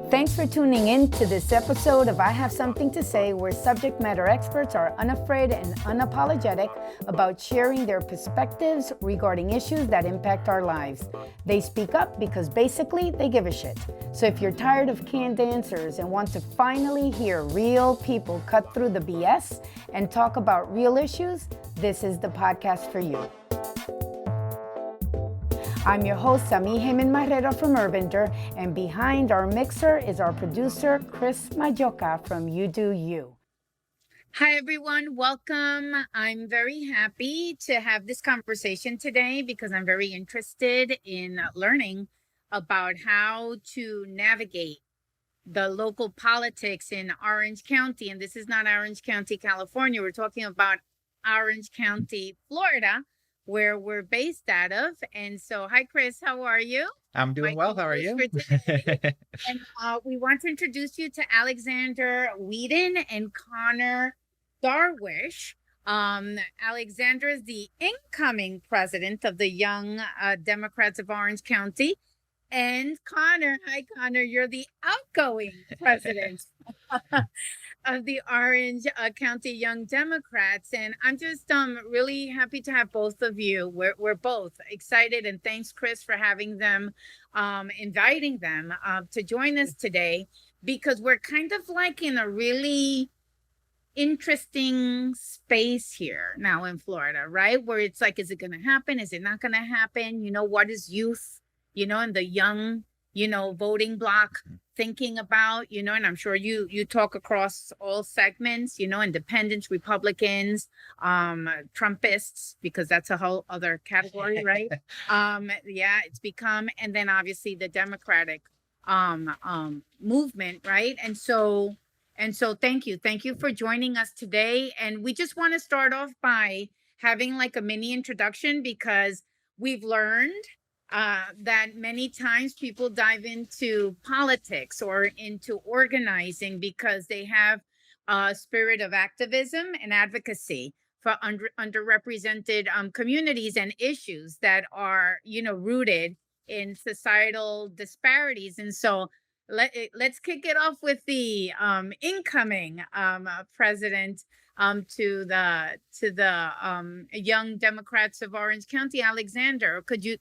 Thanks for tuning in to this episode of I Have Something to Say, where subject matter experts are unafraid and unapologetic about sharing their perspectives regarding issues that impact our lives. They speak up because basically they give a shit. So if you're tired of canned answers and want to finally hear real people cut through the BS and talk about real issues, this is the podcast for you. I'm your host, Sami Heyman Marrero from Urbender, and behind our mixer is our producer, Chris Majoka from UdoU. Hi, everyone. Welcome. I'm very happy to have this conversation today because I'm very interested in learning about how to navigate the local politics in Orange County. And this is not Orange County, California. We're talking about Orange County, Florida, where we're based out of. And so, hi, Chris, how are you? I'm doing well. How are you? And we want to introduce you to Alexander Weeden and Connor Darwish. Alexander is the incoming president of the Young Democrats of Orange County. And Connor, hi, Connor, you're the outgoing president of the Orange County Young Democrats. And I'm just really happy to have both of you. We're both excited. And thanks, Chris, for having them, inviting them to join us today, because we're kind of like in a really interesting space here now in Florida, right? Where it's like, is it going to happen? Is it not going to happen? You know, what is youth, and the young, voting bloc thinking about, and I'm sure you talk across all segments, independents, Republicans, Trumpists, because that's a whole other category, right? It's become, and then obviously the Democratic movement, right? And so thank you for joining us today. And we just want to start off by having like a mini introduction, because we've learned that many times people dive into politics or into organizing because they have a spirit of activism and advocacy for underrepresented communities and issues that are, rooted in societal disparities. And so let's kick it off with the incoming president to the Young Democrats of Orange County. Alexander, could you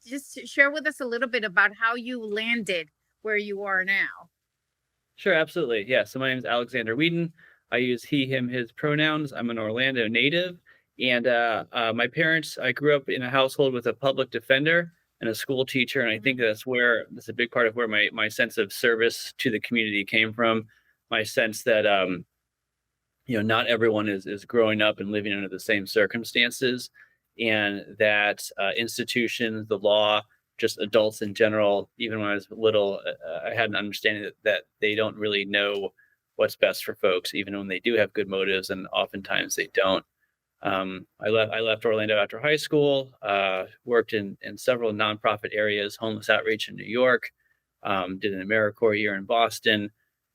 just share with us a little bit about how you landed where you are now? Sure, absolutely. Yeah. So my name is Alexander Weeden. I use he, him, his pronouns. I'm an Orlando native, and my parents. I grew up in a household with a public defender and a school teacher, and I think that's a big part of where my sense of service to the community came from. My sense that not everyone is growing up and living under the same circumstances, and that institutions, the law, just adults in general, even when I was little, I had an understanding that they don't really know what's best for folks, even when they do have good motives, and oftentimes they don't. I left Orlando after high school, worked in several nonprofit areas, homeless outreach in New York, did an AmeriCorps year in Boston,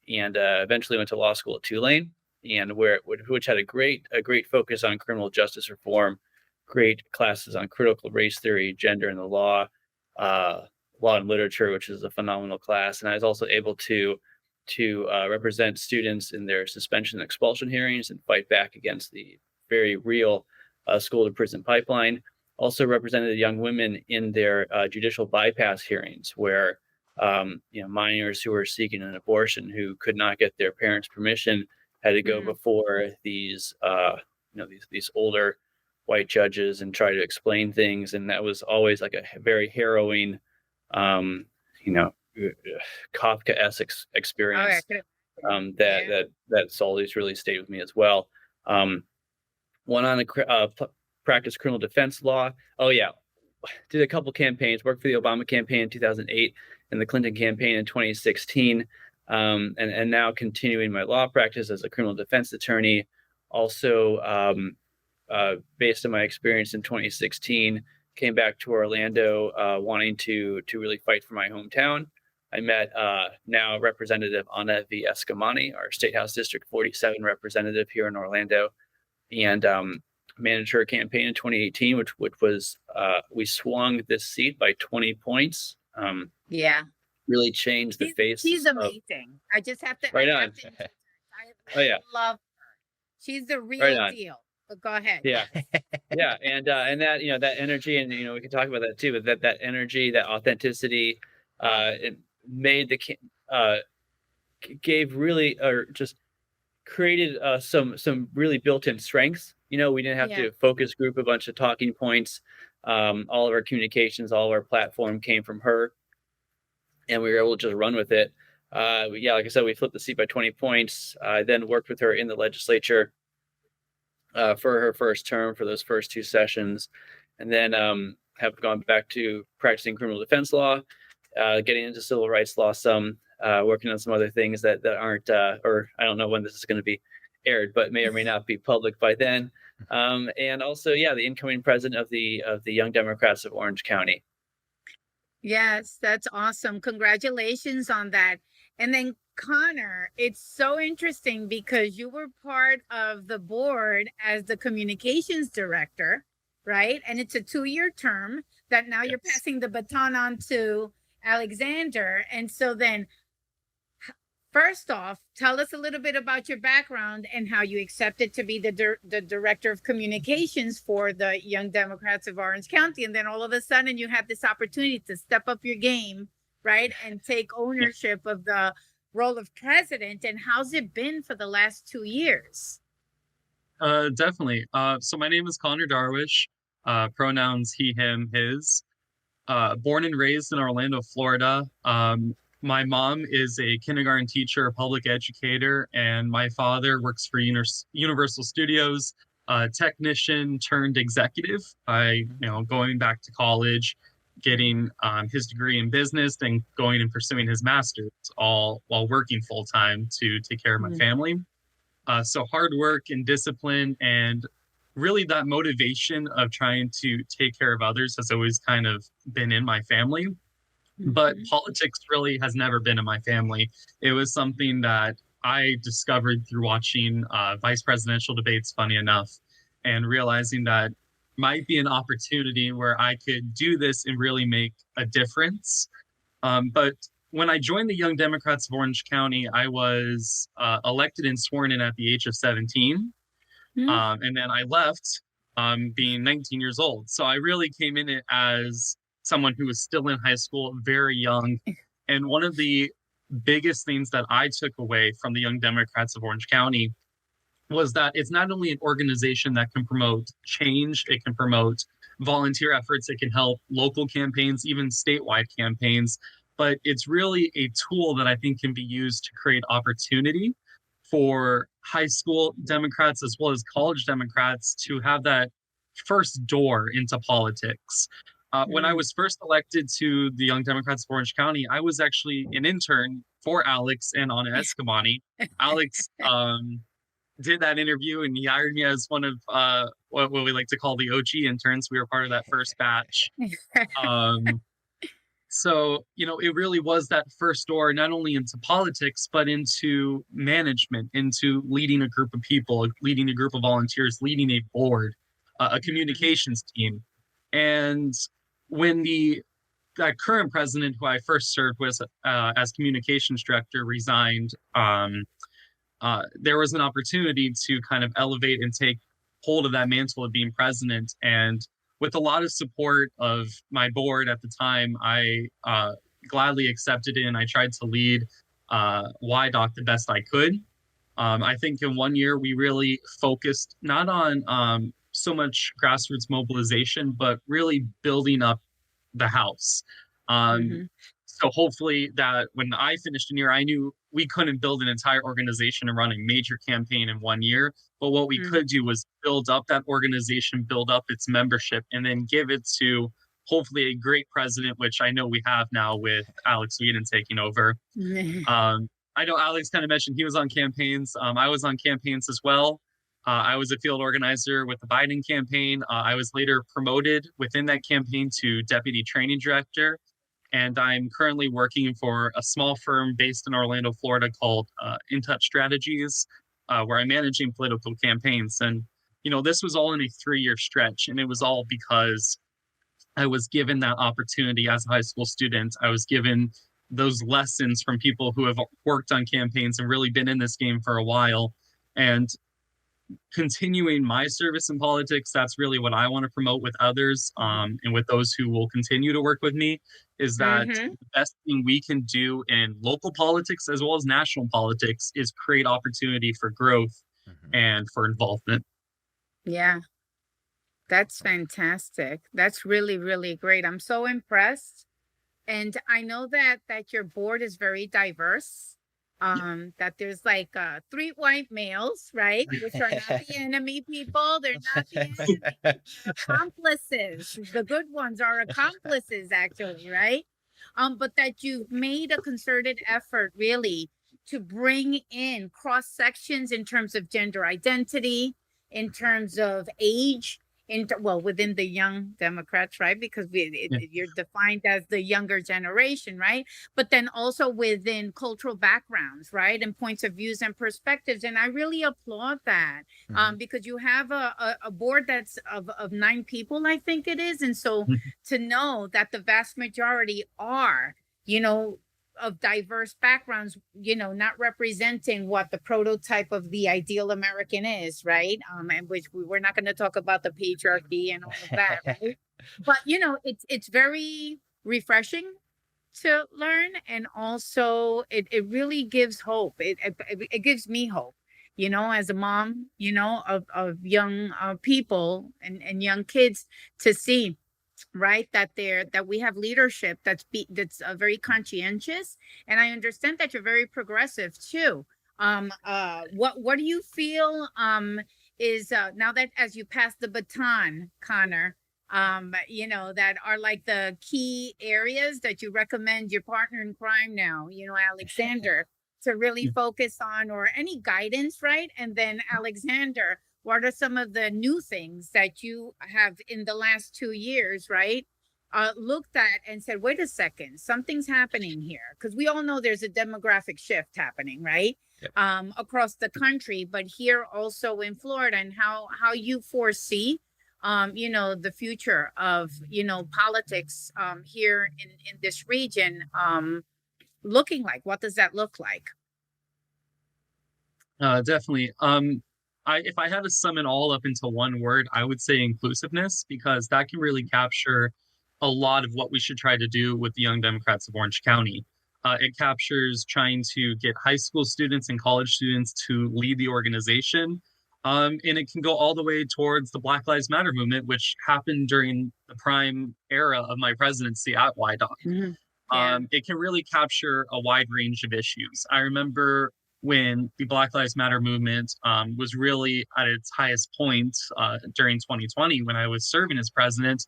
and eventually went to law school at Tulane, and which had a great focus on criminal justice reform, great classes on critical race theory, gender and the law, law and literature, which is a phenomenal class. And I was also able to represent students in their suspension and expulsion hearings and fight back against the very real school to prison pipeline. Also represented young women in their judicial bypass hearings, where minors who were seeking an abortion who could not get their parents' permission had to go before these older white judges and try to explain things. And that was always like a very harrowing, Kafka-esque experience. That's always really stayed with me as well. Went on to practice criminal defense law. Did a couple campaigns, worked for the Obama campaign in 2008 and the Clinton campaign in 2016. And now continuing my law practice as a criminal defense attorney. Also, based on my experience in 2016, came back to Orlando wanting to really fight for my hometown. I met now Representative Ana V. Escamani, our State House District 47 representative here in Orlando, and managed her campaign in 2018, which was we swung this seat by 20 points. really changed the She's face of. amazing. I just have to. Right I have on. to. I Oh yeah, love. She's the right real on. deal. But go ahead. Yeah. Yeah, and that, that energy, and, we can talk about that too, but that energy, that authenticity, it made gave really, or just created, some really built-in strengths. We didn't have Yeah. to focus group a bunch of talking points. All of our communications, all of our platform came from her, and we were able to just run with it. Yeah, like I said, we flipped the seat by 20 points. I then worked with her in the legislature for her first term for those first two sessions, and then have gone back to practicing criminal defense law, getting into civil rights law some, working on some other things that aren't, or I don't know when this is going to be aired, but may or may not be public by then. And also, yeah, the incoming president of the Young Democrats of Orange County. Yes, that's awesome. Congratulations on that. And then Connor, it's so interesting because you were part of the board as the communications director, right? And it's a 2-year term that now you're Yes. passing the baton on to Alexander. And so then, first off, tell us a little bit about your background and how you accepted to be the director of communications for the Young Democrats of Orange County. And then all of a sudden you had this opportunity to step up your game, right? And take ownership of the role of president. And how's it been for the last 2 years? Definitely. So my name is Connor Darwish. Pronouns he, him, his. Born and raised in Orlando, Florida. My mom is a kindergarten teacher, a public educator, and my father works for Universal Studios, technician turned executive. Going back to college, getting his degree in business, then going and pursuing his master's, all while working full time to take care of my family. So hard work and discipline, and really that motivation of trying to take care of others has always kind of been in my family. But politics really has never been in my family. It was something that I discovered through watching vice presidential debates, funny enough, and realizing that might be an opportunity where I could do this and really make a difference. But when I joined the Young Democrats of Orange County, I was elected and sworn in at the age of 17. And then I left being 19 years old. So I really came in it as someone who was still in high school, very young. And one of the biggest things that I took away from the Young Democrats of Orange County was that it's not only an organization that can promote change, it can promote volunteer efforts, it can help local campaigns, even statewide campaigns, but it's really a tool that I think can be used to create opportunity for high school Democrats as well as college Democrats to have that first door into politics. When I was first elected to the Young Democrats of Orange County, I was actually an intern for Alex and Anna Escamani. Alex did that interview, and he hired me as one of what we like to call the OG interns. We were part of that first batch. So, it really was that first door, not only into politics, but into management, into leading a group of people, leading a group of volunteers, leading a board, a communications team. And when that current president, who I first served with as communications director, resigned, there was an opportunity to kind of elevate and take hold of that mantle of being president. And with a lot of support of my board at the time, I gladly accepted it, and I tried to lead YDOC the best I could. I think in 1 year, we really focused not on so much grassroots mobilization, but really building up the house. So hopefully that when I finished a year, I knew we couldn't build an entire organization and run a major campaign in 1 year. But what we could do was build up that organization, build up its membership, and then give it to hopefully a great president, which I know we have now with Alex Weeden taking over. I know Alex kind of mentioned he was on campaigns. I was on campaigns as well. I was a field organizer with the Biden campaign. I was later promoted within that campaign to deputy training director. And I'm currently working for a small firm based in Orlando, Florida called In Touch Strategies, where I'm managing political campaigns. And, this was all in a 3-year stretch. And it was all because I was given that opportunity as a high school student. I was given those lessons from people who have worked on campaigns and really been in this game for a while. And continuing my service in politics, that's really what I want to promote with others, and with those who will continue to work with me, is that Mm-hmm. the best thing we can do in local politics as well as national politics is create opportunity for growth and for involvement. Yeah, that's fantastic. That's really, really great. I'm so impressed. And I know that your board is very diverse. That there's like three white males, right? Which are not the enemy people. They're not the enemy. They're accomplices. The good ones are accomplices, actually, right? But that you've made a concerted effort really to bring in cross sections in terms of gender identity, in terms of age, well, within the young Democrats, right? Because Yeah. you're defined as the younger generation, right? But then also within cultural backgrounds, right? And points of views and perspectives. And I really applaud that, because you have a board that's of 9 people, I think it is. And so to know that the vast majority are, you know, of diverse backgrounds, you know, not representing what the prototype of the ideal American is, right? And which we're not going to talk about the patriarchy and all of that, right? But you know, it's very refreshing to learn, and also it really gives hope. It gives me hope, you know, as a mom, you know, of young people and young kids, to see, right, that we have leadership that's very conscientious. And I understand that you're very progressive too. What do you feel is now that, as you pass the baton, Connor, you know, that are like the key areas that you recommend your partner in crime now, you know, Alexander, to really focus on, or any guidance, right? And then Alexander, what are some of the new things that you have in the last 2 years, right? Looked at and said, wait a second, something's happening here. Because we all know there's a demographic shift happening, right? Yep. Across the country, but here also in Florida, and how you foresee, you know, the future of, you know, politics here in this region looking like. What does that look like? Definitely. If I had to sum it all up into one word, I would say inclusiveness, because that can really capture a lot of what we should try to do with the Young Democrats of Orange County. It captures trying to get high school students and college students to lead the organization. And it can go all the way towards the Black Lives Matter movement, which happened during the prime era of my presidency at YDOC. Yeah. It can really capture a wide range of issues. I remember when the Black Lives Matter movement was really at its highest point during 2020, when I was serving as president.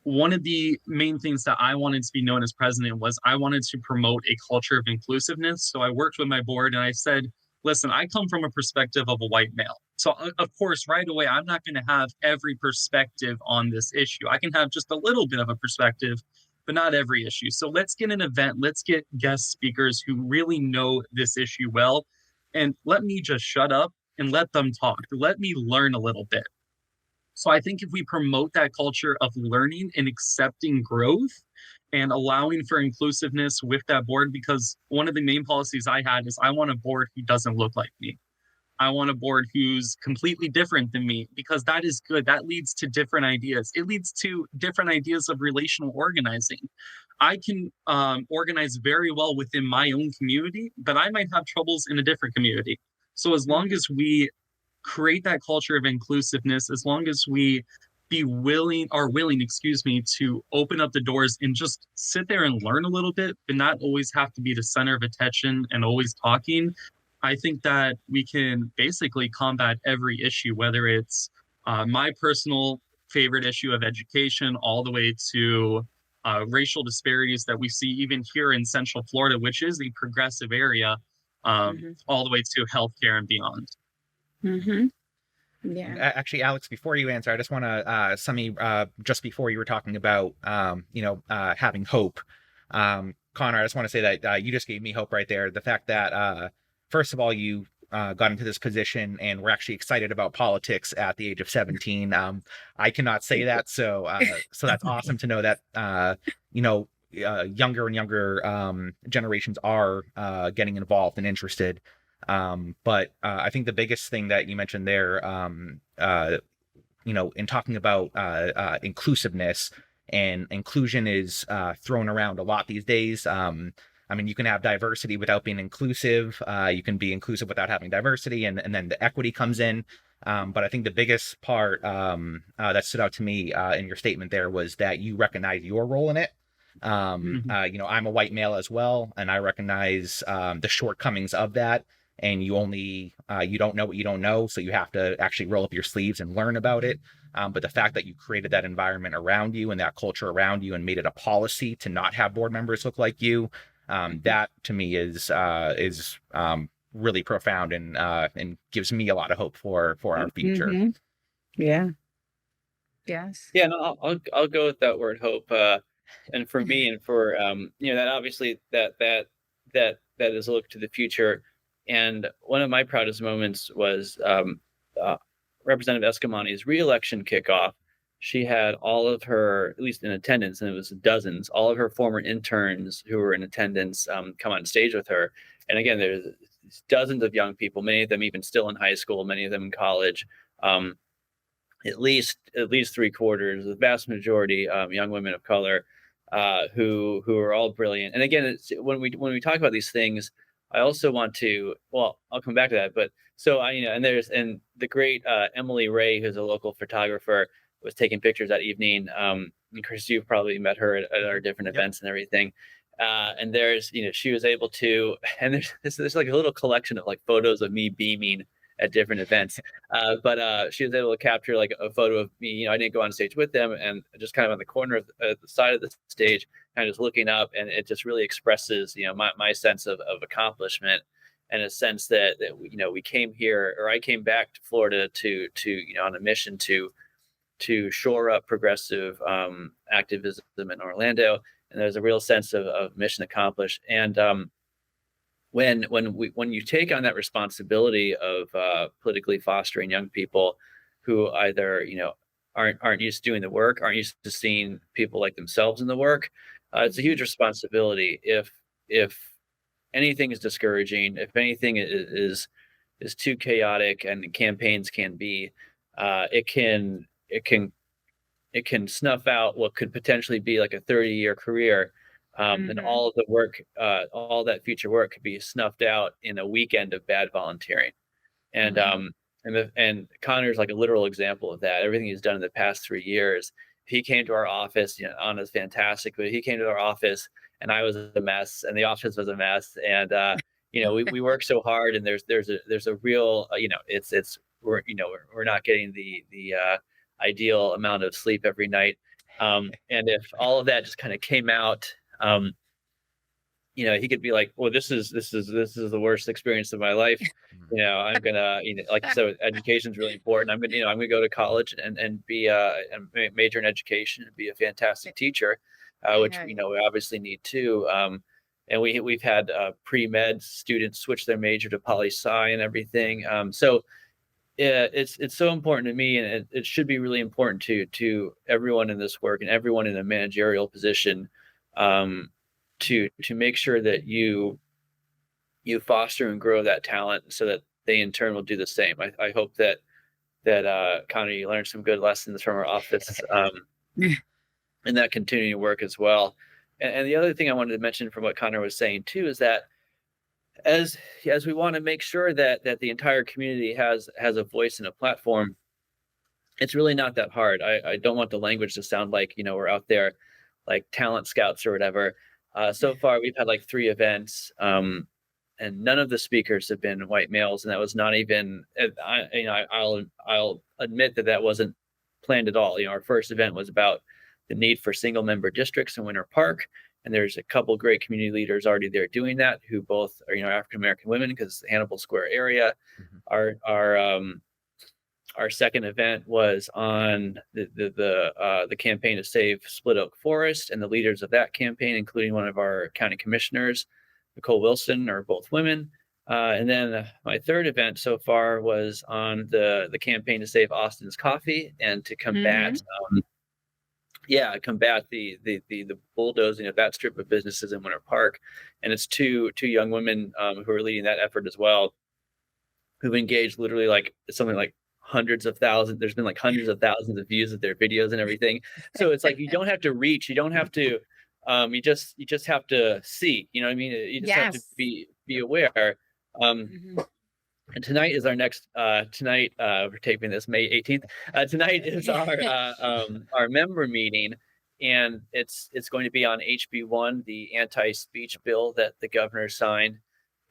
One of the main things that I wanted to be known as president was I wanted to promote a culture of inclusiveness. So I worked with my board and I said, listen, I come from a perspective of a white male. So, of course, right away, I'm not going to have every perspective on this issue. I can have just a little bit of a perspective, but not every issue. So let's get an event. Let's get guest speakers who really know this issue well. And let me just shut up and let them talk. Let me learn a little bit. So I think if we promote that culture of learning and accepting growth and allowing for inclusiveness with that board, because one of the main policies I had is I want a board who doesn't look like me. I want a board who's completely different than me, because that is good. That leads to different ideas. It leads to different ideas of relational organizing. I can organize very well within my own community, but I might have troubles in a different community. So as long as we create that culture of inclusiveness, as long as we excuse me, to open up the doors and just sit there and learn a little bit, but not always have to be the center of attention and always talking, I think that we can basically combat every issue, whether it's my personal favorite issue of education, all the way to racial disparities that we see even here in Central Florida, which is a progressive area, all the way to healthcare and beyond. Yeah. Actually, Alex, before you answer, I just want to just before you were talking about having hope. Connor, I just want to say that you just gave me hope right there. The fact that first of all, you got into this position and were actually excited about politics at the age of 17. I cannot say that, so that's awesome to know that younger and younger generations are getting involved and interested. But I think the biggest thing that you mentioned there, in talking about inclusiveness, and inclusion is thrown around a lot these days. I mean, you can have diversity without being inclusive. You can be inclusive without having diversity, and then the equity comes in. But I think the biggest part that stood out to me in your statement there was that you recognize your role in it. I'm a white male as well, and I recognize the shortcomings of that. And you don't know what you don't know, so you have to actually roll up your sleeves and learn about it. But the fact that you created that environment around you and that culture around you and made it a policy to not have board members look like you, that to me is really profound, and gives me a lot of hope for our future. Yeah. Yes. Yeah, no, I'll go with that word hope. And for me, and for that obviously that is a look to the future. And one of my proudest moments was Representative Escamani's re-election kickoff. She had all of her, at least in attendance, and it was dozens, all of her former interns who were in attendance come on stage with her. And again, there's dozens of young people, many of them even still in high school, many of them in college. At least 3/4, the vast majority, young women of color, who are all brilliant. And again, when we talk about these things, I also want to, well, I'll come back to that, but so and the great Emily Ray, who's a local photographer, was taking pictures that evening. And Chris, you've probably met her at our different events and everything. And there's, she was able to, and there's like a little collection of like photos of me beaming at different events. But she was able to capture like a photo of me. I didn't go on stage with them, and just kind of on the corner of the side of the stage, kind of just looking up, and it just really expresses, my sense of accomplishment, and a sense that we came here, or I came back to Florida to on a mission to shore up progressive activism in Orlando, and there's a real sense of mission accomplished. And when you take on that responsibility of politically fostering young people who either aren't used to doing the work, aren't used to seeing people like themselves in the work, it's a huge responsibility. If anything is discouraging, if anything is too chaotic, and campaigns can be, it can snuff out what could potentially be like a 30-year career. And all of the work, all that future work could be snuffed out in a weekend of bad volunteering. And and Connor's like a literal example of that. Everything he's done in the past 3 years. He came to our office, Anna's fantastic, but he came to our office and I was a mess, and the office was a mess. And we work so hard, and there's a real we're not getting the ideal amount of sleep every night. And if all of that just kind of came out, he could be like, well, this is the worst experience of my life. I'm gonna, so education is really important. I'm gonna go to college and be and major in education and be a fantastic teacher, which we obviously need too. And we've had pre-med students switch their major to poli-sci and everything. So it's so important to me, and it should be really important to everyone in this work and everyone in a managerial position, to make sure that you foster and grow that talent, so that they in turn will do the same. I hope that Connor, you learned some good lessons from our office, and that continuing to work as well. And the other thing I wanted to mention from what Connor was saying too is that as we want to make sure that the entire community has a voice and a platform, it's really not that hard. I don't want the language to sound like we're out there like talent scouts or whatever. So far we've had like 3 events, and none of the speakers have been white males, and that was not even, I'll admit that wasn't planned at all. Our first event was about the need for single member districts in Winter Park, and there's a couple great community leaders already there doing that, who both are African American women, because Hannibal Square area. Our second event was on the campaign to save Split Oak Forest, and the leaders of that campaign, including one of our county commissioners, Nicole Wilson, are both women. And then my third event so far was on the campaign to save Austin's Coffee and to combat combat the bulldozing of that strip of businesses in Winter Park. And it's two young women who are leading that effort as well, who've engaged literally like something like hundreds of thousands. There's been like hundreds of thousands of views of their videos and everything. So it's like you don't have to reach, you don't have to, you just have to see. You know what I mean? You just have to Yes. be aware. Mhm. And tonight is our next tonight we're taping this May 18th. Tonight is our member meeting, and it's going to be on HB1, the anti-speech bill that the governor signed.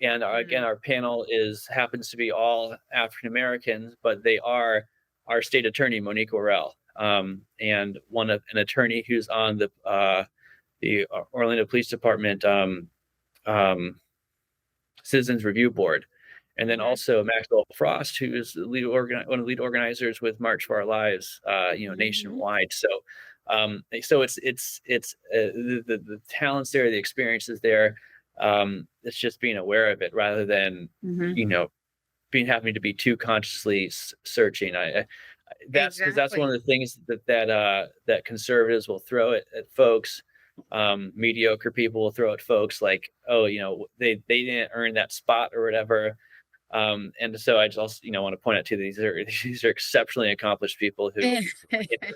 And again, our panel happens to be all African Americans, but they are our state attorney Monique Worrell, and an attorney who's on the Orlando Police Department Citizens Review Board. And then also Maxwell Frost, who is the one of the lead organizers with March for Our Lives, nationwide. So, so it's the talents there, the experiences there. It's just being aware of it rather than having to be too consciously searching. That's because that's one of the things that conservatives will throw at folks. Mediocre people will throw at folks like, oh, they didn't earn that spot or whatever. And so I just also, want to point out too, these are exceptionally accomplished people who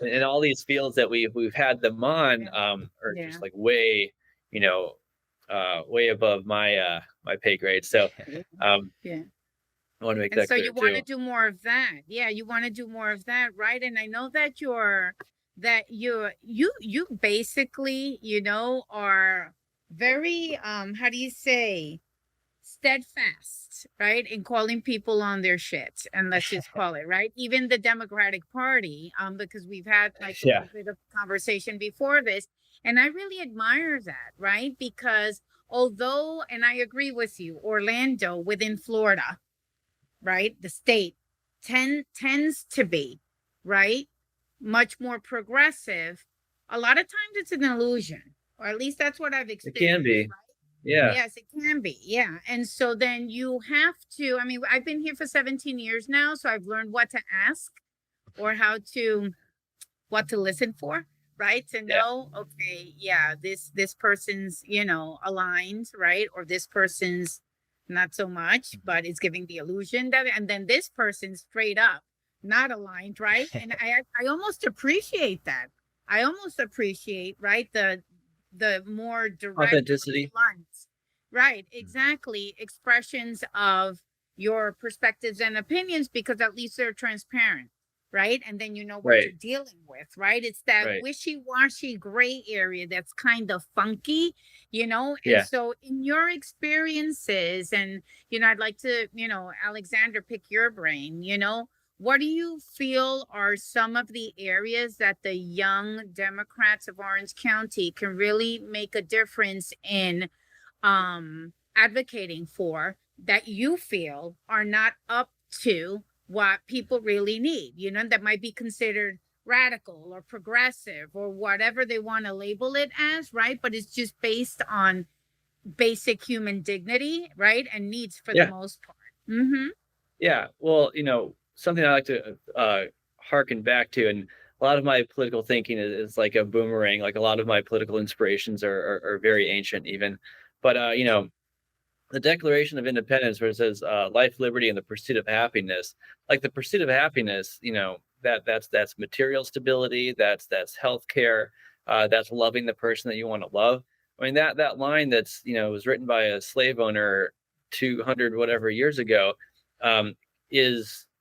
in all these fields that we've had them on, are just like way, way above my pay grade. So, I want to make that so clear you want to too. do more of that. Yeah, you want to do more of that, right? And I know that you basically, are very how do you say, steadfast, right, in calling people on their shit, and let's just call it, right, even the Democratic Party, because we've had like a little bit of conversation before this, and I really admire that, right, because although, and I agree with you, Orlando within Florida, right, the state tends to be, right, much more progressive. A lot of times it's an illusion, or at least that's what I've experienced. It can be. Right? Yeah. Yes, it can be. Yeah. And so then you have to, I mean, I've been here for 17 years now, so I've learned what to ask or what to listen for, right? To know, okay, yeah, this person's, aligned, right? Or this person's not so much, but it's giving the illusion that, and then this person's straight up not aligned, right? And I almost appreciate that. I almost appreciate, right, the more direct authenticity, blunt, right, exactly, expressions of your perspectives and opinions, because at least they're transparent, right, and then you know what you're dealing with, right? It's that wishy-washy gray area that's kind of funky, and so in your experiences, and I'd like to, Alexander, pick your brain, what do you feel are some of the areas that the young Democrats of Orange County can really make a difference in advocating for, that you feel are not up to what people really need, that might be considered radical or progressive or whatever they want to label it as, right? But it's just based on basic human dignity, right? And needs for the most part. Mm-hmm. Yeah. Well, something I like to harken back to, and a lot of my political thinking is like a boomerang. Like a lot of my political inspirations are very ancient even. But, the Declaration of Independence, where it says life, liberty, and the pursuit of happiness, like the pursuit of happiness, that's material stability, that's healthcare, that's loving the person that you want to love. I mean, that line that's, was written by a slave owner 200 whatever years ago,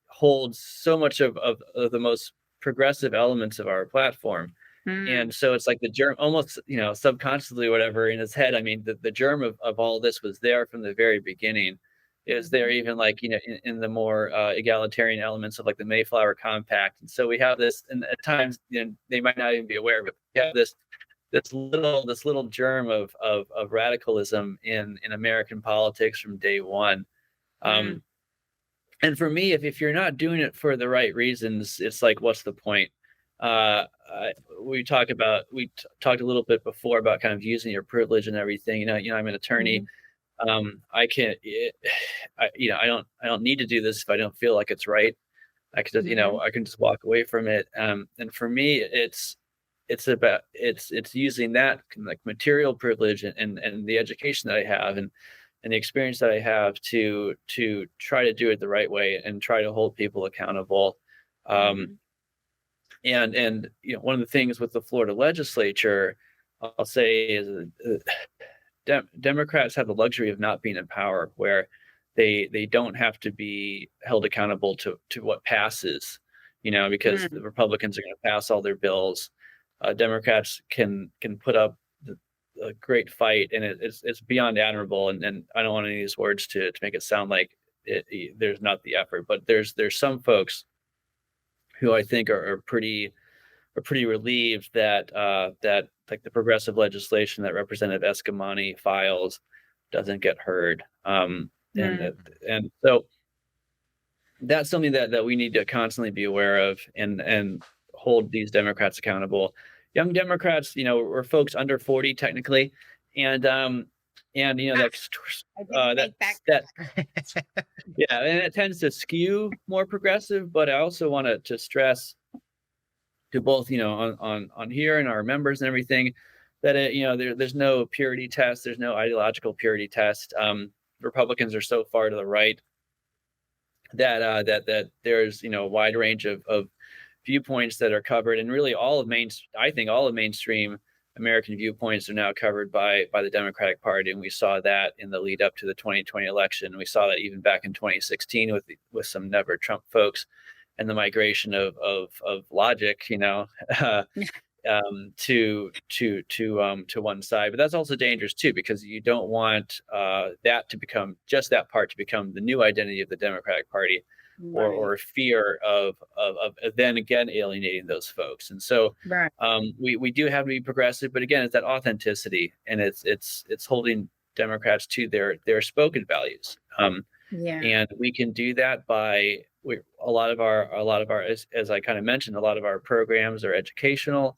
holds so much of the most progressive elements of our platform. And so it's like the germ, almost, subconsciously, whatever, in his head. I mean, the germ of all this was there from the very beginning. It was there even like, in the more egalitarian elements of like the Mayflower Compact. And so we have this, and at times, they might not even be aware of it. We have this little germ of radicalism in American politics from day one. And for me, if you're not doing it for the right reasons, it's like, what's the point? We talked a little bit before about kind of using your privilege and everything. I'm an attorney. I can't, I don't need to do this if I don't feel like it's right. I could just, I can just walk away from it. And for me, it's it's using that like material privilege and the education that I have and the experience that I have to try to do it the right way and try to hold people accountable. Um, and one of the things with the Florida legislature, I'll say, is Democrats have the luxury of not being in power, where they don't have to be held accountable to what passes, because the Republicans are going to pass all their bills. Democrats can put up a great fight, and it's beyond admirable. And I don't want any of these words to make it sound like there's not the effort, but there's some folks who I think are pretty relieved that that like the progressive legislation that Representative Escamani files doesn't get heard. And so that's something that we need to constantly be aware of and hold these Democrats accountable. Young Democrats, we're folks under 40 technically, and that yeah, and it tends to skew more progressive. But I also want to stress to both, on here and our members and everything, that there's no purity test, there's no ideological purity test. Republicans are so far to the right that that there's a wide range of viewpoints that are covered, and really I think all of mainstream American viewpoints are now covered by the Democratic Party, and we saw that in the lead up to the 2020 election. We saw that even back in 2016 with some never Trump folks, and the migration of logic, to one side. But that's also dangerous too, because you don't want that to become the new identity of the Democratic Party, or fear of then again alienating those folks. And so we do have to be progressive, but again, it's that authenticity, and it's holding Democrats to their spoken values. And we can do that by a lot of our, as I kind of mentioned, a lot of our programs are educational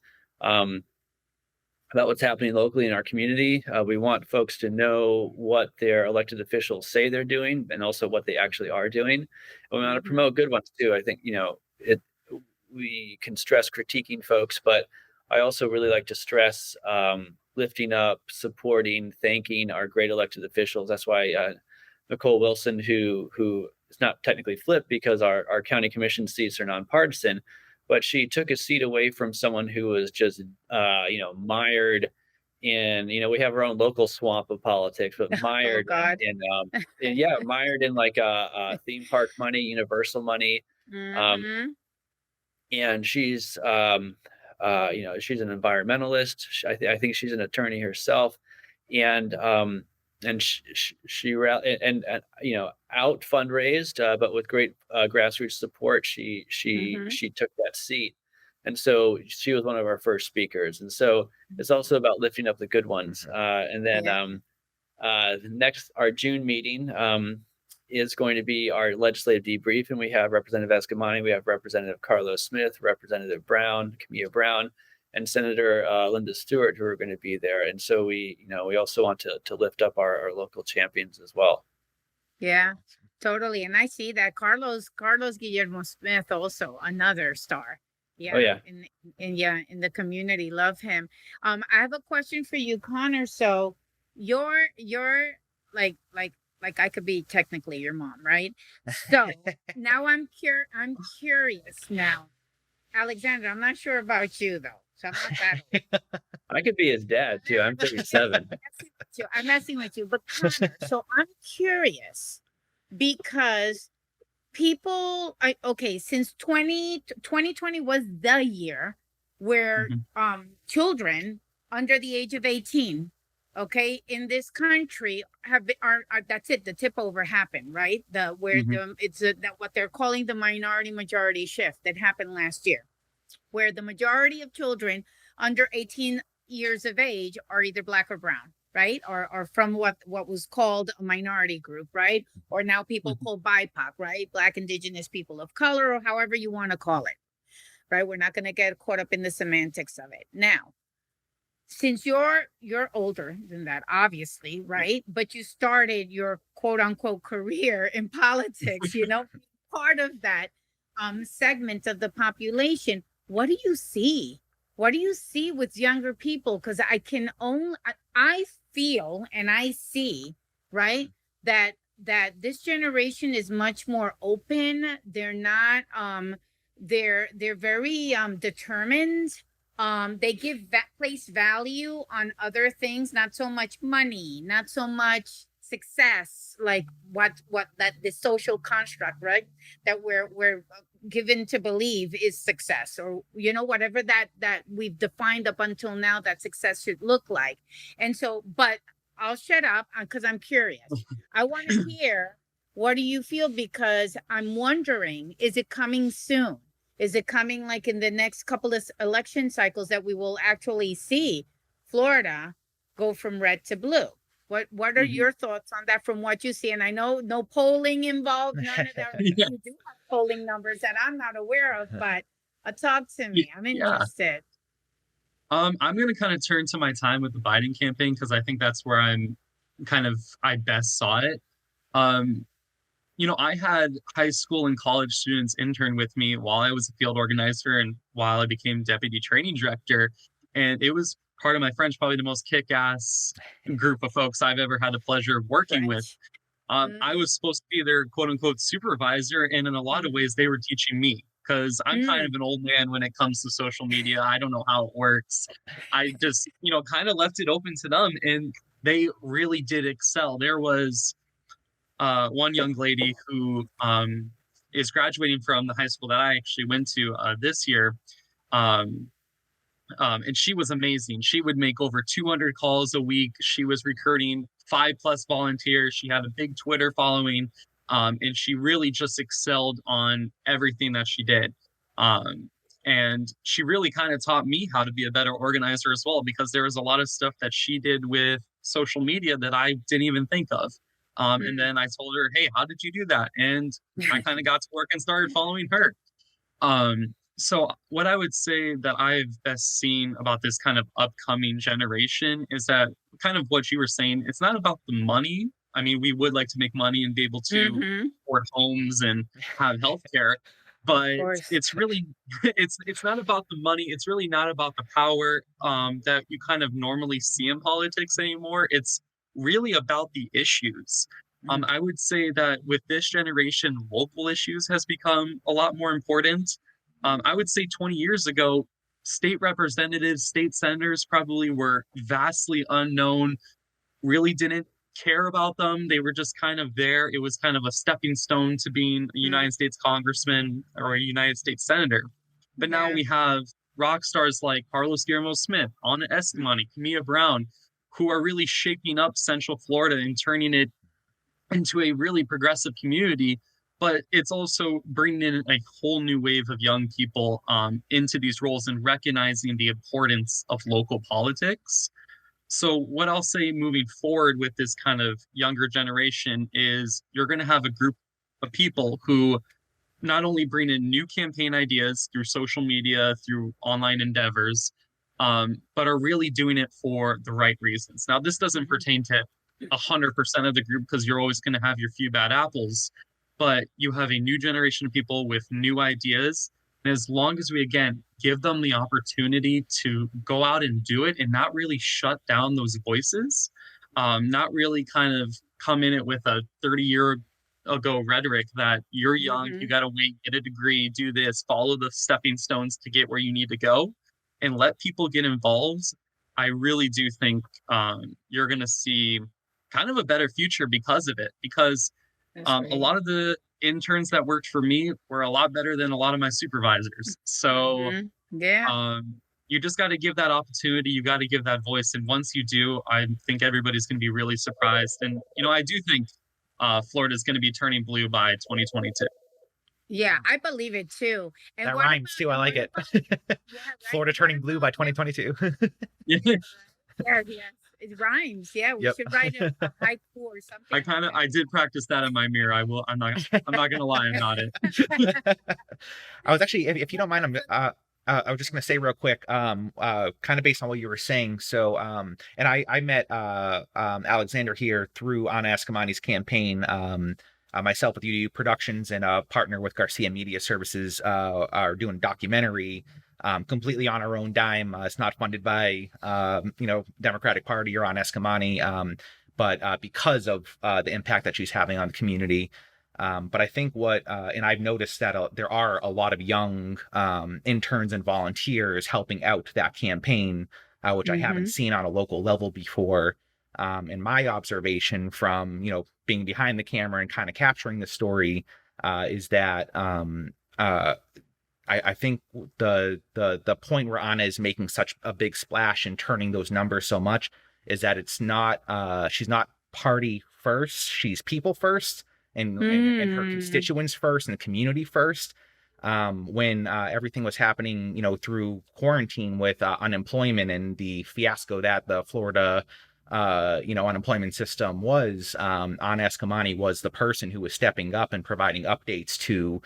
about what's happening locally in our community. We want folks to know what their elected officials say they're doing, and also what they actually are doing. And we want to promote good ones too. I think, we can stress critiquing folks, but I also really like to stress lifting up, supporting, thanking our great elected officials. That's why Nicole Wilson, who is not technically flipped because our county commission seats are nonpartisan, but she took a seat away from someone who was just, mired in, we have our own local swamp of politics, but mired mired in like theme park money, Universal money. And she's, she's an environmentalist. I think she's an attorney herself. And she out fundraised, but with great grassroots support, she took that seat, and so she was one of our first speakers. And so it's also about lifting up the good ones. And then our June meeting is going to be our legislative debrief, and we have Representative Escamani, we have Representative Carlos Smith, Representative Brown, Camilla Brown, and Senator Linda Stewart, who are going to be there. And so we also want to lift up our local champions as well. Yeah, totally. And I see that Carlos Guillermo Smith, also another star. Yeah. Oh, yeah. In the community, love him. I have a question for you, Connor. So you're like I could be technically your mom, right? So now I'm curious now. Alexander, I'm not sure about you though. So I'm not that old. I could be his dad too. I'm 37. I'm messing with you. But Connor, so I'm curious because since 2020 was the year where children under the age of 18, in this country that's it, the tip over happened, right? What they're calling the minority majority shift that happened last year, where the majority of children under 18 years of age are either Black or brown, right? Or from what was called a minority group, right? Or now people call BIPOC, right? Black, Indigenous, people of color, or however you want to call it, right? We're not going to get caught up in the semantics of it. Now, since you're older than that, obviously, right? But you started your quote unquote career in politics, part of that segment of the population. What do you see what do you see with younger people? Because I feel and I see, right, that this generation is much more open. They're not they're very determined. They place value on other things, not so much money, not so much success, like what that the social construct, right, that we're given to believe is success, or whatever that we've defined up until now that success should look like. And so, but I'll shut up because I'm curious. I want to hear, what do you feel? Because I'm wondering, is it coming soon? Is it coming like in the next couple of election cycles that we will actually see Florida go from red to blue? What are your thoughts on that from what you see? And I know no polling involved, none of that. Yeah. You do have polling numbers that I'm not aware of, but talk to me. I'm interested. I'm going to kind of turn to my time with the Biden campaign because I think that's where I best saw it. I had high school and college students intern with me while I was a field organizer and while I became deputy training director. And it was, part of my French, probably the most kick-ass group of folks I've ever had the pleasure of working with. I was supposed to be their quote-unquote supervisor, and in a lot of ways, they were teaching me because I'm kind of an old man when it comes to social media. I don't know how it works. I just, kind of left it open to them, and they really did excel. There was one young lady who is graduating from the high school that I actually went to this year. And she was amazing. She would make over 200 calls a week. She was recruiting 5+ volunteers. She had a big Twitter following, and she really just excelled on everything that she did. And she really kind of taught me how to be a better organizer as well, because there was a lot of stuff that she did with social media that I didn't even think of. And then I told her, hey, how did you do that? And I kind of got to work and started following her. So what I would say that I've best seen about this kind of upcoming generation is that kind of what you were saying, it's not about the money. I mean, we would like to make money and be able to afford homes and have healthcare, but it's really, it's not about the money. It's really not about the power that you kind of normally see in politics anymore. It's really about the issues. I would say that with this generation, local issues has become a lot more important. I would say 20 years ago, state representatives, state senators probably were vastly unknown, really didn't care about them. They were just kind of there. It was kind of a stepping stone to being a United States congressman or a United States senator. But now we have rock stars like Carlos Guillermo Smith, Anna Escamani, Camilla Brown, who are really shaking up Central Florida and turning it into a really progressive community. But it's also bringing in a whole new wave of young people into these roles and recognizing the importance of local politics. So what I'll say moving forward with this kind of younger generation is you're going to have a group of people who not only bring in new campaign ideas through social media, through online endeavors, but are really doing it for the right reasons. Now, this doesn't pertain to 100% of the group because you're always going to have your few bad apples, but you have a new generation of people with new ideas. And as long as we, again, give them the opportunity to go out and do it and not really shut down those voices, not really kind of come in it with a 30-year ago rhetoric that you're young, you got to wait, get a degree, do this, follow the stepping stones to get where you need to go, and let people get involved. I really do think you're going to see kind of a better future because of it, because a lot of the interns that worked for me were a lot better than a lot of my supervisors. So you just got to give that opportunity. You got to give that voice. And once you do, I think everybody's going to be really surprised. And, I do think Florida is going to be turning blue by 2022. Yeah, I believe it too. And that rhymes too. I like it. Florida turning blue by 2022. Yes. It rhymes. Yeah, we should write a haiku or something. I did practice that in my mirror. I'm not gonna lie, I'm not it. I was actually, if you don't mind, I was just gonna say real quick, kind of based on what you were saying. So, and I met Alexander here through Anna Escamani's campaign. Myself with UdoU Productions and a partner with Garcia Media Services are doing a documentary completely on her own dime. It's not funded by, Democratic Party or on Escamani, but because of the impact that she's having on the community. But I think and I've noticed that there are a lot of young interns and volunteers helping out that campaign, which I haven't seen on a local level before. And my observation from, being behind the camera and kind of capturing the story is that I think the point where Anna is making such a big splash and turning those numbers so much is that it's not she's not party first, she's people first, and her constituents first and the community first. When everything was happening, through quarantine with unemployment and the fiasco that the Florida unemployment system was, Anna Escamani was the person who was stepping up and providing updates to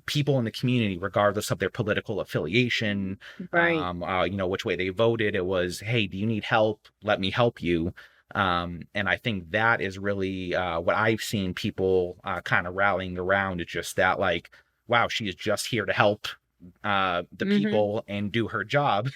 people in the community, regardless of their political affiliation, Right. Which way they voted. It was, hey, do you need help? Let me help you. And I think that is really what I've seen people kind of rallying around. It's just that, like, wow, she is just here to help the people and do her job,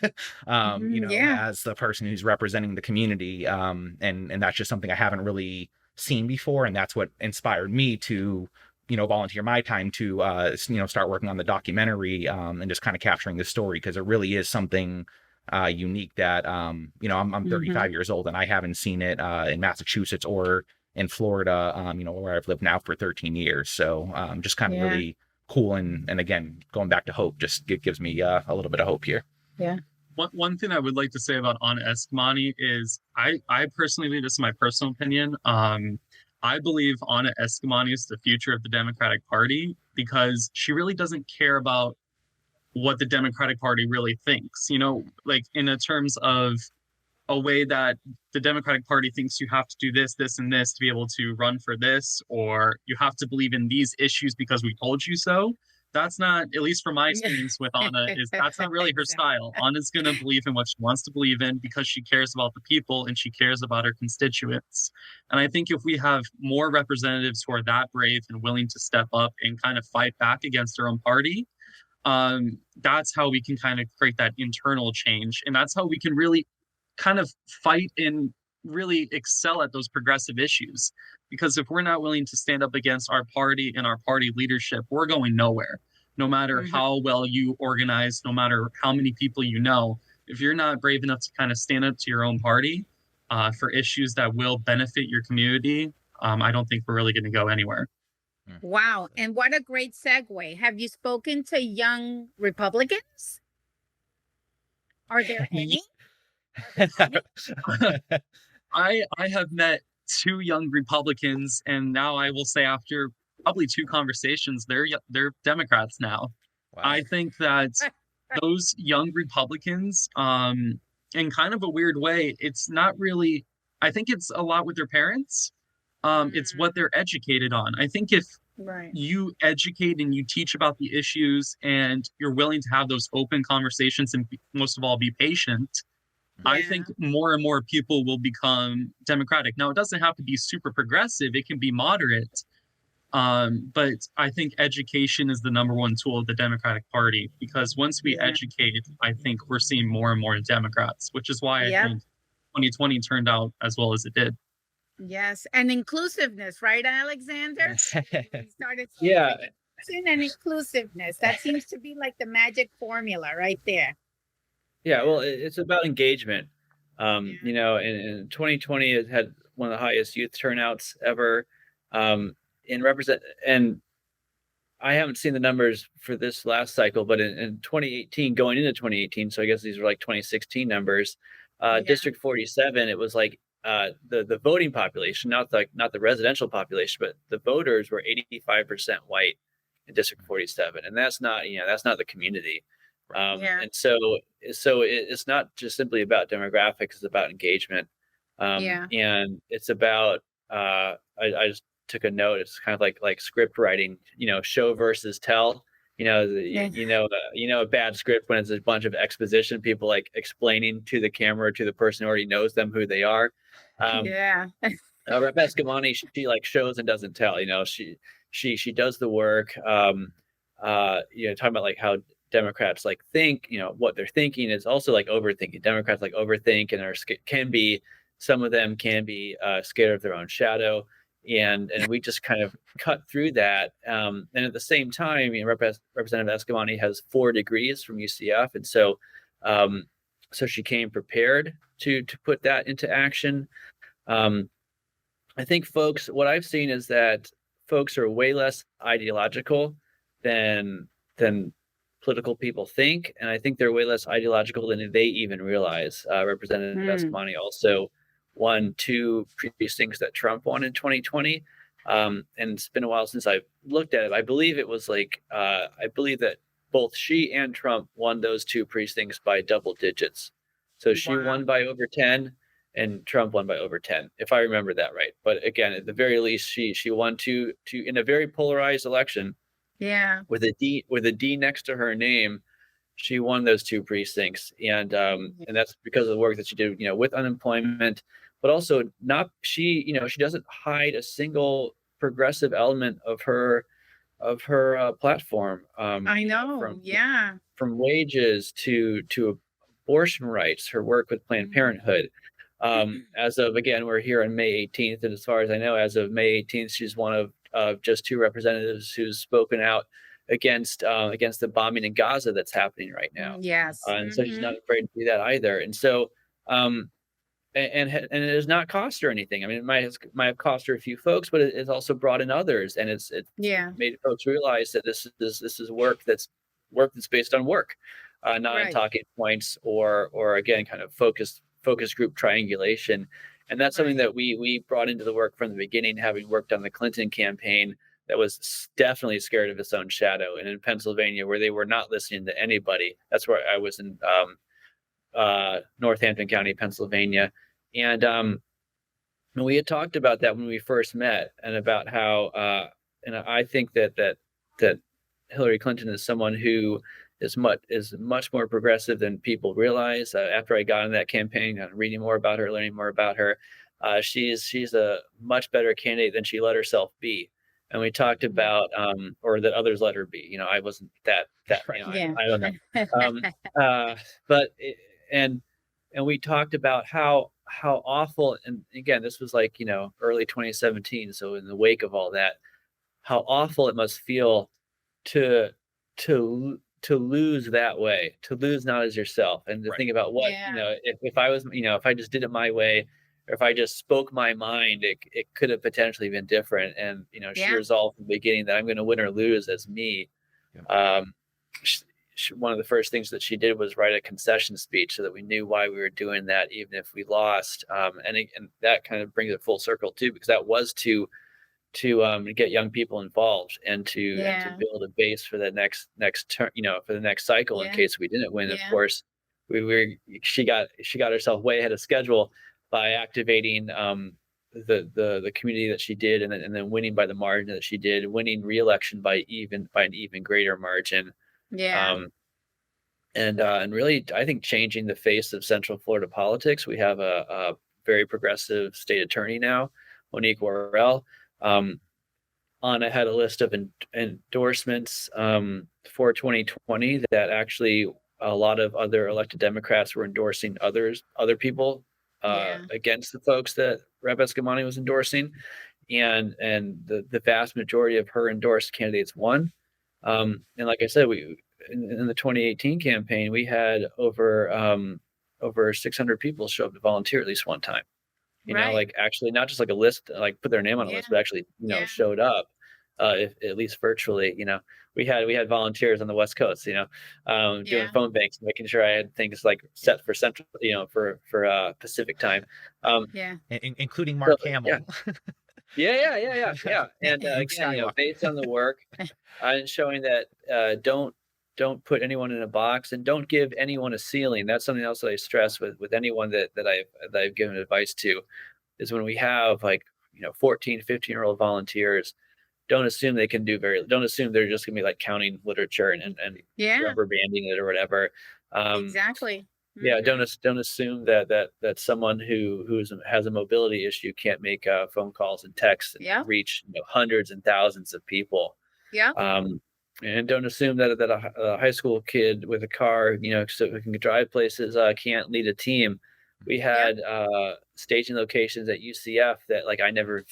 as the person who's representing the community. And that's just something I haven't really seen before. And that's what inspired me to, volunteer my time to, start working on the documentary and just kind of capturing the story, because it really is something unique that, I'm 35 years old and I haven't seen it in Massachusetts or in Florida, where I've lived now for 13 years. So just kind of really cool. And again, going back to hope, just gives me a little bit of hope here. Yeah. One thing I would like to say about Anna Escamani is I personally, this is my personal opinion, I believe Anna Escamani is the future of the Democratic Party, because she really doesn't care about what the Democratic Party really thinks, like in terms of a way that the Democratic Party thinks you have to do this, this, and this to be able to run for this, or you have to believe in these issues because we told you so. That's not, at least from my experience with Anna, that's not really her style. Anna's going to believe in what she wants to believe in because she cares about the people and she cares about her constituents. And I think if we have more representatives who are that brave and willing to step up and kind of fight back against their own party, that's how we can kind of create that internal change. And that's how we can really kind of fight and really excel at those progressive issues. Because if we're not willing to stand up against our party and our party leadership, we're going nowhere. No matter how well you organize, no matter how many people you know, if you're not brave enough to kind of stand up to your own party for issues that will benefit your community, I don't think we're really going to go anywhere. Wow. And what a great segue. Have you spoken to young Republicans? Are there any? I have met 2 young Republicans, and now I will say after probably 2 conversations, they're Democrats now. Wow. I think that those young Republicans, in kind of a weird way, it's not really, I think it's a lot with their parents. It's what they're educated on. I think if you educate and you teach about the issues and you're willing to have those open conversations and most of all be patient, I think more and more people will become Democratic. Now, it doesn't have to be super progressive. It can be moderate. But I think education is the #1 tool of the Democratic Party, because once we educate, I think we're seeing more and more Democrats, which is why I think 2020 turned out as well as it did. Yes. And inclusiveness, right, Alexander? We started and inclusiveness. That seems to be like the magic formula right there. Yeah, well, it's about engagement. And 2020 has had one of the highest youth turnouts ever. And I haven't seen the numbers for this last cycle, but in 2018, going into 2018, so I guess these were like 2016 numbers, District 47, it was like the voting population, not the residential population, but the voters were 85% white in District 47, and that's not the community. And so it's not just simply about demographics; it's about engagement. And it's about I just took a note. It's kind of like script writing. Show versus tell. A bad script when it's a bunch of exposition, people like explaining to the camera, to the person who already knows them who they are. Rep Escamani, she like shows and doesn't tell. She does the work. Talking about like how Democrats like think, what they're thinking is also like overthinking. Democrats like overthink and some of them can be scared of their own shadow. And we just kind of cut through that. And at the same time, Representative Escamani has 4 degrees from UCF. And so she came prepared to put that into action. I think what I've seen is that folks are way less ideological than political people think, and I think they're way less ideological than they even realize. Representative Escamani also won 2 precincts that Trump won in 2020, and it's been a while since I've looked at it. I believe it was I believe that both she and Trump won those 2 precincts by double digits. So she won by over 10, and Trump won by over 10, if I remember that right. But again, at the very least, she won two in a very polarized election. Yeah. With a D next to her name, she won those 2 precincts, and that's because of the work that she did, with unemployment, but also she doesn't hide a single progressive element of her platform. I know. From wages to abortion rights, her work with Planned Parenthood. As of, again, we're here on May 18th, and as far as I know, as of May 18th, she's one of just 2 representatives who's spoken out against the bombing in Gaza that's happening right now. Yes. And so she's not afraid to do that either. And so, and it has not cost her anything. I mean, it might have cost her a few folks, but it's also brought in others, and it's made folks realize that this is work that's based on work, not on talking points or again, kind of focus group triangulation. And that's something that we brought into the work from the beginning, having worked on the Clinton campaign that was definitely scared of its own shadow. And in Pennsylvania, where they were not listening to anybody, that's where I was in Northampton County, Pennsylvania. And we had talked about that when we first met, and about how, and I think that Hillary Clinton is someone who is much more progressive than people realize. After I got in that campaign, reading more about her, learning more about her, she's a much better candidate than she let herself be. And we talked about, or that others let her be. I wasn't that. I don't know. And we talked about how awful. And again, this was early 2017. So in the wake of all that, how awful it must feel to lose that way, to lose not as yourself, and to think about what, if I was, if I just did it my way, or if I just spoke my mind, it could have potentially been different. And, she resolved from the beginning that I'm going to win or lose as me. One of the first things that she did was write a concession speech so that we knew why we were doing that, even if we lost. And that kind of brings it full circle too, because that was to get young people involved and to build a base for the next turn, for the next cycle in case we didn't win. Of course, she got herself way ahead of schedule by activating the community that she did, and then winning by the margin that she did, winning re-election by an even greater margin. And really, I think, changing the face of Central Florida politics. We have a very progressive state attorney now, Monique Worrell. Anna had a list of endorsements for 2020 that actually a lot of other elected Democrats were endorsing other people against the folks that Rep. Escamani was endorsing, and the vast majority of her endorsed candidates won. And like I said, in the 2018 campaign, we had over 600 people show up to volunteer at least one time. Actually not just like a list, like put their name on a list, but actually, showed up, at least virtually. We had volunteers on the West Coast, doing phone banks, making sure I had things like set for Central, for Pacific time. Including Mark Hamill. Yeah. And again, based on the work, and showing that don't put anyone in a box, and don't give anyone a ceiling. That's something else that I stress with anyone that I've given advice to, is when we have 14, 15-year-old volunteers, don't assume they can don't assume they're just gonna be counting literature and rubber banding it or whatever. Exactly. Yeah, don't assume that someone who has a mobility issue can't make phone calls and texts and reach hundreds and thousands of people. And don't assume that a high school kid with a car, so who can drive places, can't lead a team. We Yep. had staging locations at UCF that like I never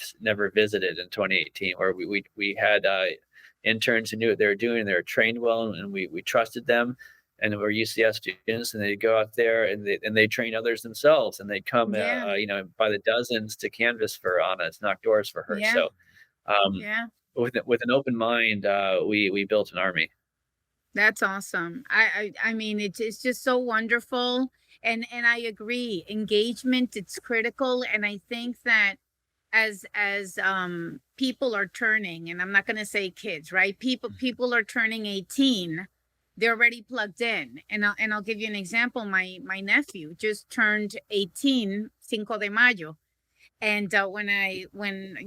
visited in 2018, where we had interns who knew what they were doing. They were trained well, and we trusted them, and they were UCF students, and they'd go out there and they train others themselves, and they'd come, Yeah. by the dozens to canvas for Anna, to knock doors for her. Yeah. So um, Yeah. with an open mind, we built an army. That's awesome. I mean, it's just so wonderful. And I agree. Engagement, it's critical. And I think that as people are turning, and I'm not gonna say kids, right? People are turning 18, they're already plugged in. And I'll give you an example. My nephew just turned 18, Cinco de Mayo. And when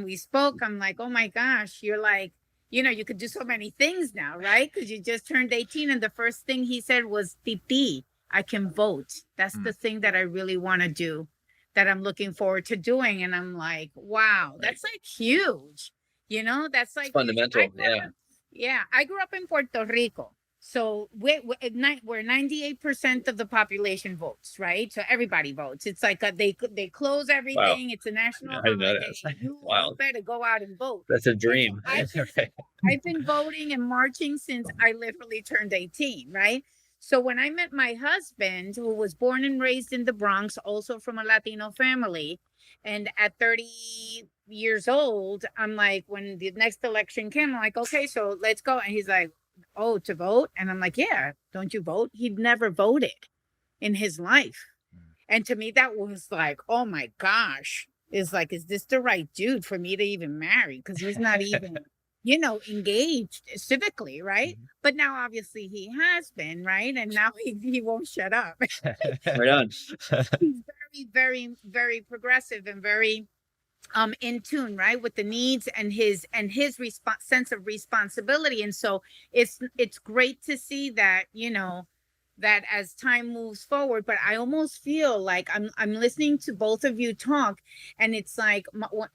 we spoke, I'm like, oh my gosh, you're like, you could do so many things now, right? Because you just turned 18. And the first thing he said was, Titi, I can vote. That's the thing that I really want to do, that I'm looking forward to doing. And I'm like, wow, that's like huge. That's like It's fundamental. Yeah, I grew up in Puerto Rico. So we're 98% of the population votes, right? So everybody votes. It's like they close everything. Wow. It's a national I didn't know holiday. that. You Wow. better go out and vote. That's a dream. I've been voting and marching since I literally turned 18, right? So when I met my husband, who was born and raised in the Bronx, also from a Latino family, and at 30 years old, I'm like, when the next election came, I'm like, okay, so let's go. And he's like, oh, to vote? And I'm like, yeah, don't you vote? He'd never voted in his life. And to me, that was like, oh my gosh, is this the right dude for me to even marry? Because he's not even, engaged civically, right? But now obviously he has been, right? And now he won't shut up. Right on. He's very, very, very progressive and very in tune, right, with the needs and his sense of responsibility. And so it's great to see that, that as time moves forward. But I almost feel like I'm listening to both of you talk, and it's like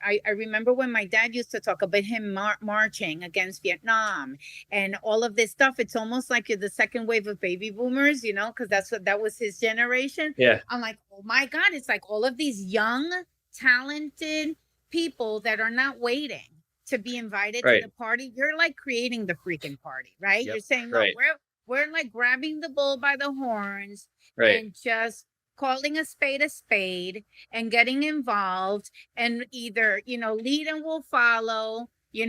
I remember when my dad used to talk about him marching against Vietnam and all of this stuff. It's almost like you're the second wave of baby boomers, because that was his generation. Yeah. I'm like, oh my God, it's like all of these young, talented people that are not waiting to be invited to the party. You're like creating the freaking party, right? Yep. You're saying, no, we're like grabbing the bull by the horns and just calling a spade and getting involved, and either, lead and we'll follow, let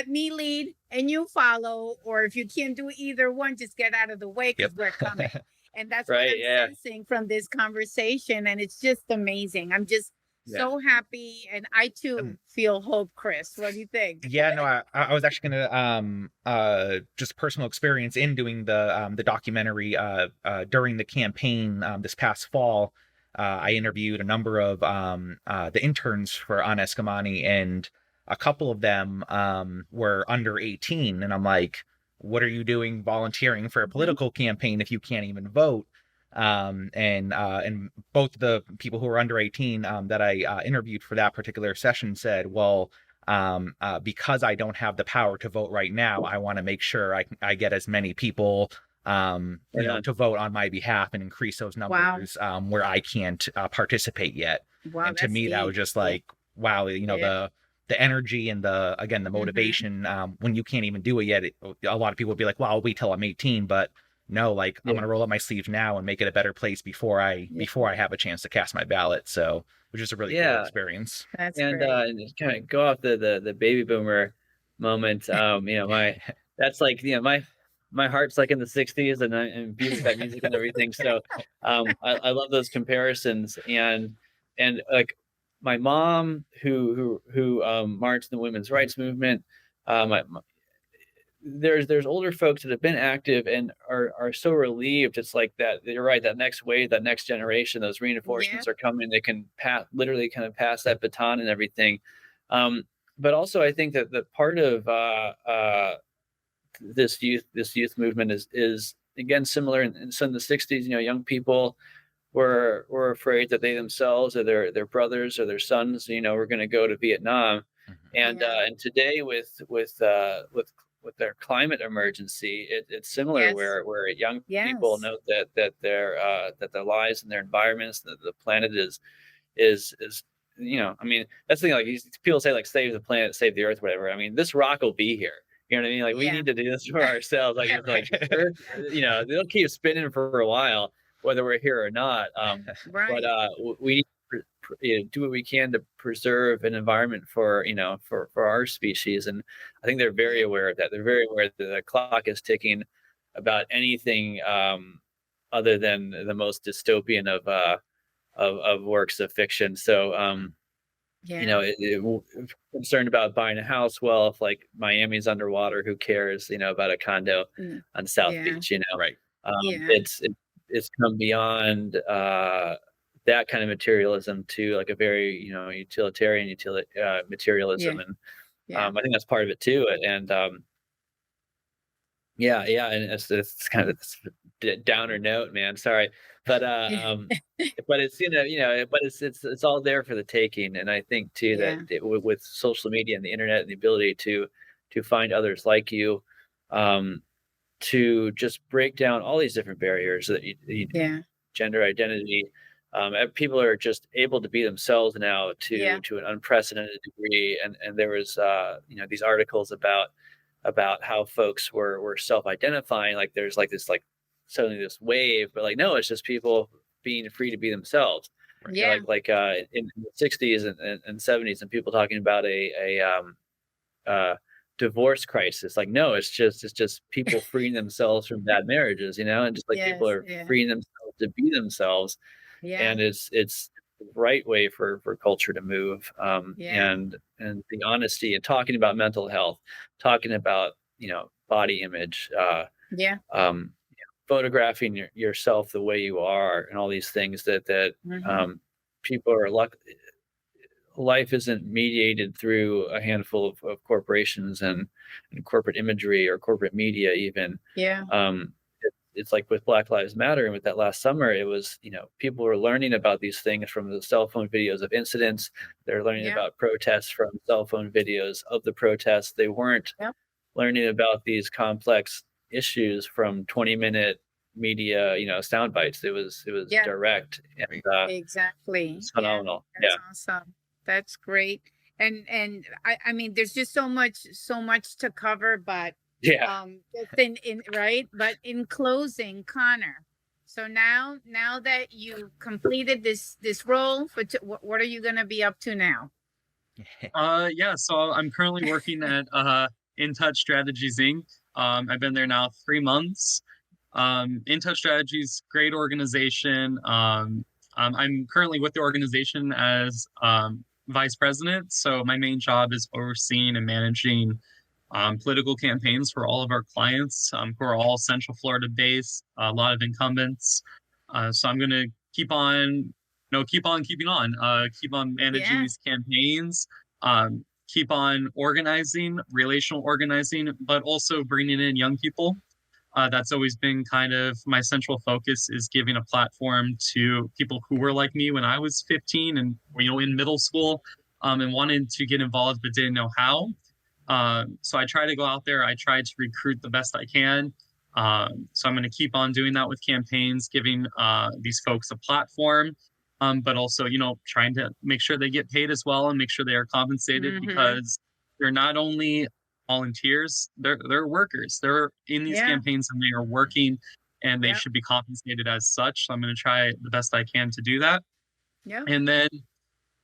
me lead and you follow, or if you can't do either one, just get out of the way because we're coming. And that's what I'm sensing from this conversation. And it's just amazing. I'm just so happy. And I too feel hope, Chris. What do you think? Yeah, no, I was actually gonna just personal experience in doing the documentary during the campaign this past fall. I interviewed a number of the interns for Ana Escamani, and a couple of them were under 18, and I'm like, what are you doing volunteering for a political campaign if you can't even vote? And both the people who were under 18 that I interviewed for that particular session said, well, because I don't have the power to vote right now, I want to make sure I get as many people to vote on my behalf and increase those numbers where I can't participate yet. Wow, and to me, that was just like, wow, the energy and the motivation when you can't even do it yet. A lot of people would be like, well, I'll wait till I'm 18, but no, like I'm gonna roll up my sleeves now and make it a better place before I have a chance to cast my ballot. So it was just a really cool experience. That's and great. And kind of go off the baby boomer moment. That's like, my heart's like in the 60s, and I'm beautiful that music and everything. So I love those comparisons. And like my mom who marched in the women's rights movement, there's older folks that have been active and are so relieved. It's like that, you're right, that next wave, that next generation, those reinforcements are coming. They can literally kind of pass that baton and everything. But also I think that the part of this youth movement is again similar in some of the 60s. Young people were afraid that they themselves or their brothers or their sons were going to go to Vietnam. And today with their climate emergency, it's similar Yes. where young people Yes. know that their lives and their environments, that the planet is I mean, that's the thing, like people say like save the planet, save the earth, whatever. I mean, this rock will be here. You know what I mean? Like we Yeah. need to do this for ourselves. Like it's like Right. Earth, they'll keep spinning for a while, whether we're here or not. But Right. we need to do what we can to preserve an environment for for our species, and I think they're very Yeah. aware of that. They're very aware that the clock is ticking about anything other than the most dystopian of works of fiction. So Yeah. concerned about buying a house. Well, if like Miami's underwater, who cares? About a condo Mm. on South Yeah. Beach. Right. Yeah. It's come beyond that kind of materialism to like a very utilitarian materialism, Yeah. and Yeah. I think that's part of it too. And yeah, and it's kind of this downer note, man. Sorry, but but it's but it's all there for the taking, and I think too that Yeah. with social media and the internet and the ability to find others like you, um, to just break down all these different barriers that Yeah. gender identity. People are just able to be themselves now Yeah. to an unprecedented degree, and there was these articles about how folks were self-identifying, like there's like this like suddenly this wave, but like no, it's just people being free to be themselves. Yeah. In the 60s and 70s, and people talking about a uh divorce crisis. Like no, it's just people freeing themselves from bad marriages, and just like people Yes. are Yeah. freeing themselves to be themselves. Yeah. And it's the right way for culture to move, Yeah. and the honesty and talking about mental health, talking about body image, Yeah. um photographing yourself the way you are, and all these things that Mhm. people are life isn't mediated through a handful of corporations and corporate imagery or corporate media even. Yeah. It's like with Black Lives Matter, and with that last summer, it was, people were learning about these things from the cell phone videos of incidents. They're learning Yeah. about protests from cell phone videos of the protests. They weren't Yep. learning about these complex issues from 20-minute media, sound bites. It was Yeah. direct, and Exactly. it's Yeah. phenomenal. That's Yeah. awesome. That's great. And I mean there's just so much to cover, but Yeah. just in right, but in closing, Connor, so now that you completed this role for what are you going to be up to now? Yeah, so I'm currently working at In Touch Strategies Inc. I've been there now 3 months. In Touch Strategies, great organization. I'm currently with the organization as vice president. So my main job is overseeing and managing political campaigns for all of our clients, who are all Central Florida based, a lot of incumbents. So I'm going to keep on, keep on keeping on, keep on managing Yeah. these campaigns, keep on organizing, relational organizing, but also bringing in young people. That's always been kind of my central focus, is giving a platform to people who were like me when I was 15 and in middle school, and wanted to get involved but didn't know how. So I try to go out there. I try to recruit the best I can. So I'm going to keep on doing that with campaigns, giving these folks a platform, but also, trying to make sure they get paid as well and make sure they are compensated, Mhm. because they're not only volunteers, they're workers. They're in these Yeah. campaigns and they are working, and they Yep. should be compensated as such. So I'm going to try the best I can to do that. Yep. And then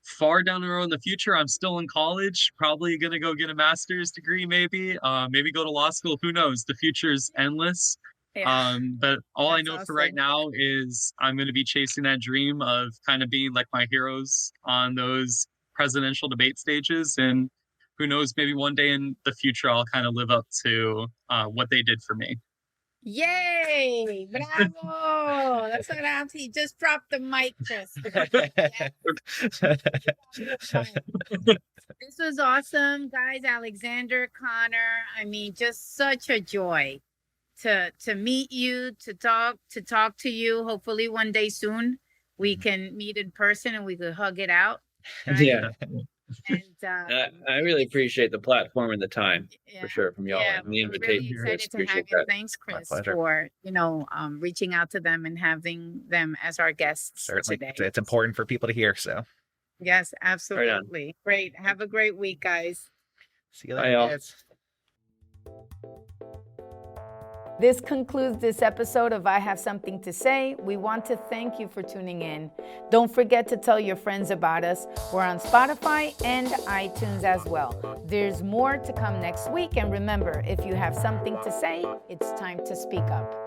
far down the road in the future, I'm still in college, probably going to go get a master's degree, maybe go to law school. Who knows? The future is endless. Yeah. But all I That's know for right awesome. now is I'm going to be chasing that dream of kind of being like my heroes on those presidential debate stages. And who knows, maybe one day in the future, I'll kind of live up to what they did for me. Yay! Bravo! That's what I'm. He just dropped the mic, Chris. This was awesome, guys. Alexander, Connor. I mean, just such a joy to meet you, to talk to you. Hopefully, one day soon we can meet in person and we could hug it out. Right? Yeah. And I really appreciate the platform and the time yeah, for sure from y'all yeah, and the we're invitation. really Chris. excited to have Appreciate you. that. Thanks, My Chris, pleasure. for reaching out to them and having them as our guests Certainly, today. it's important for people to hear. So, Yes, absolutely. Great. Have a great week, guys. see you Bye, later, y'all. kids. This concludes this episode of I Have Something to Say. We want to thank you for tuning in. Don't forget to tell your friends about us. We're on Spotify and iTunes as well. There's more to come next week. And remember, if you have something to say, it's time to speak up.